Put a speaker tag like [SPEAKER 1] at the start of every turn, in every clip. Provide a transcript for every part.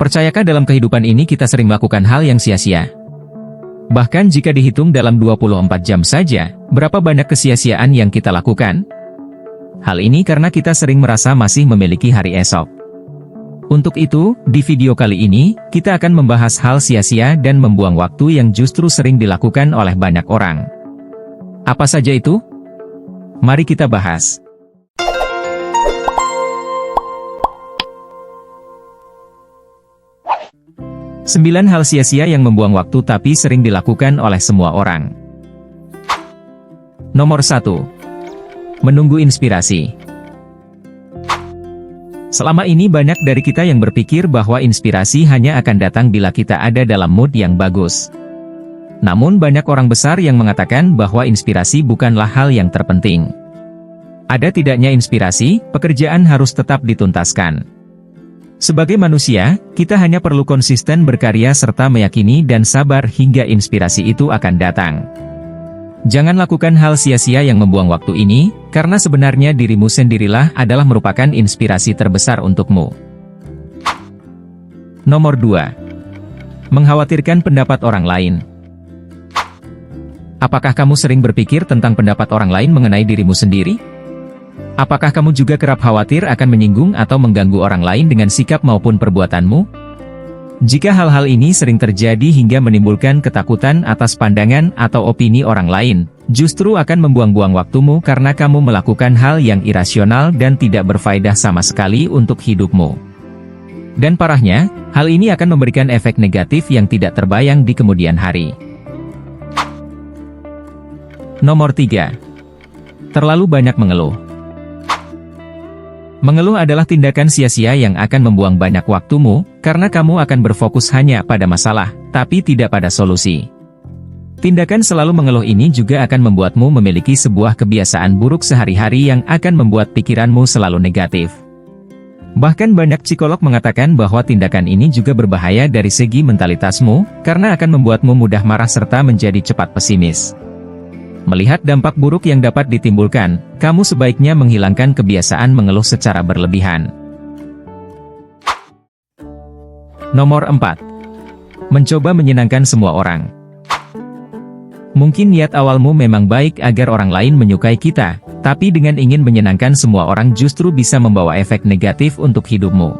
[SPEAKER 1] Percayakah dalam kehidupan ini kita sering melakukan hal yang sia-sia? Bahkan jika dihitung dalam 24 jam saja, berapa banyak kesia-siaan yang kita lakukan? Hal ini karena kita sering merasa masih memiliki hari esok. Untuk itu, di video kali ini, kita akan membahas hal sia-sia dan membuang waktu yang justru sering dilakukan oleh banyak orang. Apa saja itu? Mari kita bahas. 9 hal sia-sia yang membuang waktu tapi sering dilakukan oleh semua orang. Nomor 1. Menunggu inspirasi. Selama ini banyak dari kita yang berpikir bahwa inspirasi hanya akan datang bila kita ada dalam mood yang bagus. Namun banyak orang besar yang mengatakan bahwa inspirasi bukanlah hal yang terpenting. Ada tidaknya inspirasi, pekerjaan harus tetap dituntaskan. Sebagai manusia, kita hanya perlu konsisten berkarya serta meyakini dan sabar hingga inspirasi itu akan datang. Jangan lakukan hal sia-sia yang membuang waktu ini, karena sebenarnya dirimu sendirilah adalah merupakan inspirasi terbesar untukmu. Nomor 2. Mengkhawatirkan pendapat orang lain. Apakah kamu sering berpikir tentang pendapat orang lain mengenai dirimu sendiri? Apakah kamu juga kerap khawatir akan menyinggung atau mengganggu orang lain dengan sikap maupun perbuatanmu? Jika hal-hal ini sering terjadi hingga menimbulkan ketakutan atas pandangan atau opini orang lain, justru akan membuang-buang waktumu karena kamu melakukan hal yang irasional dan tidak berfaedah sama sekali untuk hidupmu. Dan parahnya, hal ini akan memberikan efek negatif yang tidak terbayang di kemudian hari. Nomor 3. Terlalu banyak mengeluh. Mengeluh adalah tindakan sia-sia yang akan membuang banyak waktumu, karena kamu akan berfokus hanya pada masalah, tapi tidak pada solusi. Tindakan selalu mengeluh ini juga akan membuatmu memiliki sebuah kebiasaan buruk sehari-hari yang akan membuat pikiranmu selalu negatif. Bahkan banyak psikolog mengatakan bahwa tindakan ini juga berbahaya dari segi mentalitasmu, karena akan membuatmu mudah marah serta menjadi cepat pesimis. Melihat dampak buruk yang dapat ditimbulkan, kamu sebaiknya menghilangkan kebiasaan mengeluh secara berlebihan. Nomor 4. Mencoba menyenangkan semua orang. Mungkin niat awalmu memang baik agar orang lain menyukai kita, tapi dengan ingin menyenangkan semua orang justru bisa membawa efek negatif untuk hidupmu.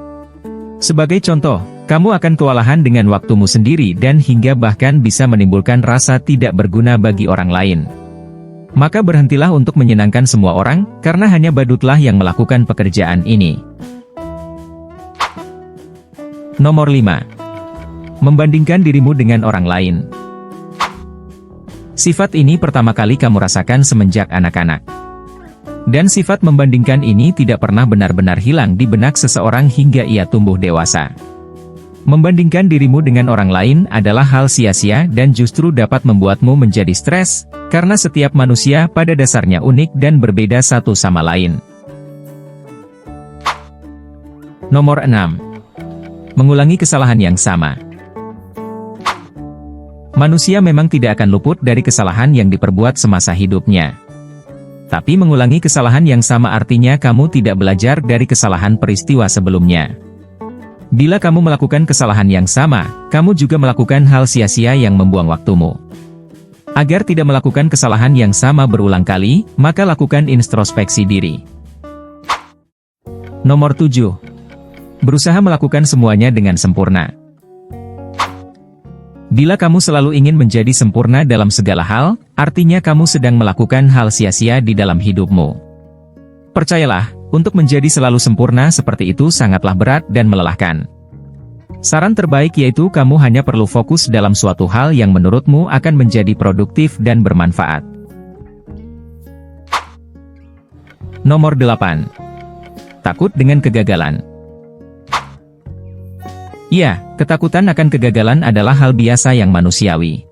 [SPEAKER 1] Sebagai contoh, kamu akan kewalahan dengan waktumu sendiri dan hingga bahkan bisa menimbulkan rasa tidak berguna bagi orang lain. Maka berhentilah untuk menyenangkan semua orang, karena hanya badutlah yang melakukan pekerjaan ini. Nomor 5. Membandingkan dirimu dengan orang lain. Sifat ini pertama kali kamu rasakan semenjak anak-anak. Dan sifat membandingkan ini tidak pernah benar-benar hilang di benak seseorang hingga ia tumbuh dewasa. Membandingkan dirimu dengan orang lain adalah hal sia-sia dan justru dapat membuatmu menjadi stres, karena setiap manusia pada dasarnya unik dan berbeda satu sama lain. Nomor 6. Mengulangi kesalahan yang sama. Manusia memang tidak akan luput dari kesalahan yang diperbuat semasa hidupnya. Tapi mengulangi kesalahan yang sama artinya kamu tidak belajar dari kesalahan peristiwa sebelumnya. Bila kamu melakukan kesalahan yang sama, kamu juga melakukan hal sia-sia yang membuang waktumu. Agar tidak melakukan kesalahan yang sama berulang kali, maka lakukan introspeksi diri. Nomor 7. Berusaha melakukan semuanya dengan sempurna. Bila kamu selalu ingin menjadi sempurna dalam segala hal, artinya kamu sedang melakukan hal sia-sia di dalam hidupmu. Percayalah, untuk menjadi selalu sempurna seperti itu sangatlah berat dan melelahkan. Saran terbaik yaitu kamu hanya perlu fokus dalam suatu hal yang menurutmu akan menjadi produktif dan bermanfaat. Nomor 8. Takut dengan kegagalan. Ya, ketakutan akan kegagalan adalah hal biasa yang manusiawi.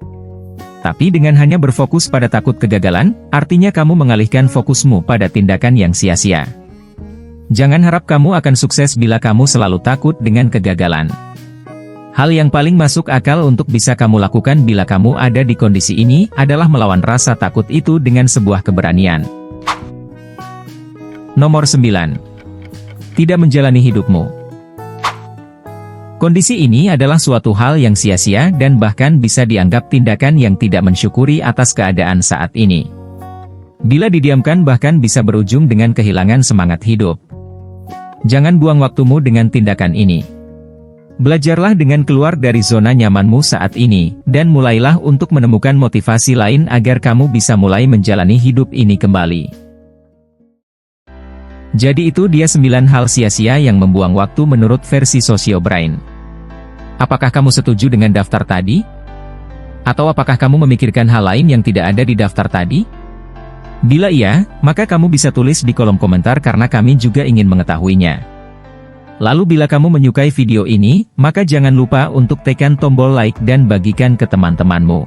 [SPEAKER 1] Tapi dengan hanya berfokus pada takut kegagalan, artinya kamu mengalihkan fokusmu pada tindakan yang sia-sia. Jangan harap kamu akan sukses bila kamu selalu takut dengan kegagalan. Hal yang paling masuk akal untuk bisa kamu lakukan bila kamu ada di kondisi ini adalah melawan rasa takut itu dengan sebuah keberanian. Nomor 9. Tidak menjalani hidupmu. Kondisi ini adalah suatu hal yang sia-sia dan bahkan bisa dianggap tindakan yang tidak mensyukuri atas keadaan saat ini. Bila didiamkan bahkan bisa berujung dengan kehilangan semangat hidup. Jangan buang waktumu dengan tindakan ini. Belajarlah dengan keluar dari zona nyamanmu saat ini, dan mulailah untuk menemukan motivasi lain agar kamu bisa mulai menjalani hidup ini kembali. Jadi itu dia 9 hal sia-sia yang membuang waktu menurut versi Socio Brain. Apakah kamu setuju dengan daftar tadi? Atau apakah kamu memikirkan hal lain yang tidak ada di daftar tadi? Bila iya, maka kamu bisa tulis di kolom komentar karena kami juga ingin mengetahuinya. Lalu bila kamu menyukai video ini, maka jangan lupa untuk tekan tombol like dan bagikan ke teman-temanmu.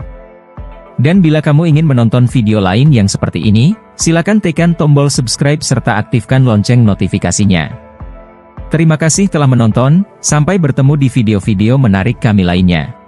[SPEAKER 1] Dan bila kamu ingin menonton video lain yang seperti ini, silakan tekan tombol subscribe serta aktifkan lonceng notifikasinya. Terima kasih telah menonton, sampai bertemu di video-video menarik kami lainnya.